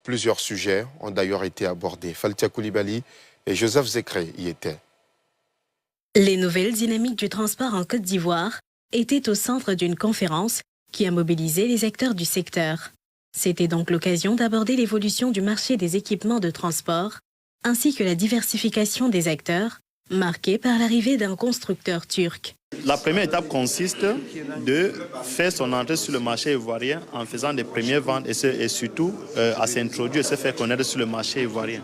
Plusieurs sujets ont d'ailleurs été abordés. Faltia Koulibaly et Joseph Zekré y étaient. Les nouvelles dynamiques du transport en Côte d'Ivoire étaient au centre d'une conférence qui a mobilisé les acteurs du secteur. C'était donc l'occasion d'aborder l'évolution du marché des équipements de transport, ainsi que la diversification des acteurs, marquée par l'arrivée d'un constructeur turc. La première étape consiste de faire son entrée sur le marché ivoirien en faisant des premières ventes et surtout à s'introduire et se faire connaître sur le marché ivoirien.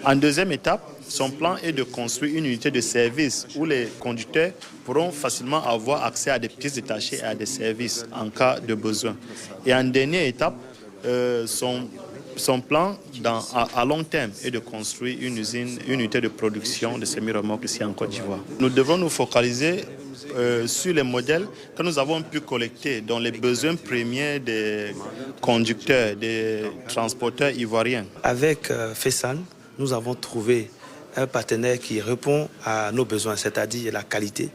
En deuxième étape, son plan est de construire une unité de service où les conducteurs pourront facilement avoir accès à des pièces détachées et à des services en cas de besoin. Et en dernière étape, son plan à long terme est de construire une unité de production de semi-remorques ici en Côte d'Ivoire. Nous devons nous focaliser sur les modèles que nous avons pu collecter dans les besoins premiers des conducteurs, des transporteurs ivoiriens. Avec FESAN, nous avons trouvé un partenaire qui répond à nos besoins, c'est-à-dire la qualité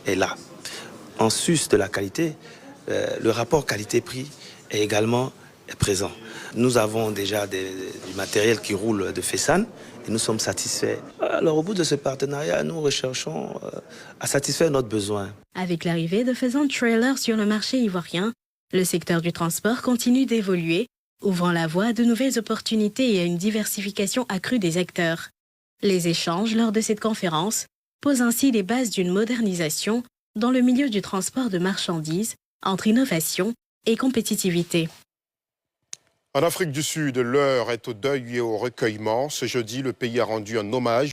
est là. En sus de la qualité, le rapport qualité-prix est également présent. Nous avons déjà du matériel qui roule de FESAN et nous sommes satisfaits. Alors au bout de ce partenariat, nous recherchons à satisfaire notre besoin. Avec l'arrivée de FESAN Trailer sur le marché ivoirien, le secteur du transport continue d'évoluer, ouvrant la voie à de nouvelles opportunités et à une diversification accrue des acteurs. Les échanges lors de cette conférence posent ainsi les bases d'une modernisation dans le milieu du transport de marchandises entre innovation et compétitivité. En Afrique du Sud, l'heure est au deuil et au recueillement. Ce jeudi, le pays a rendu un hommage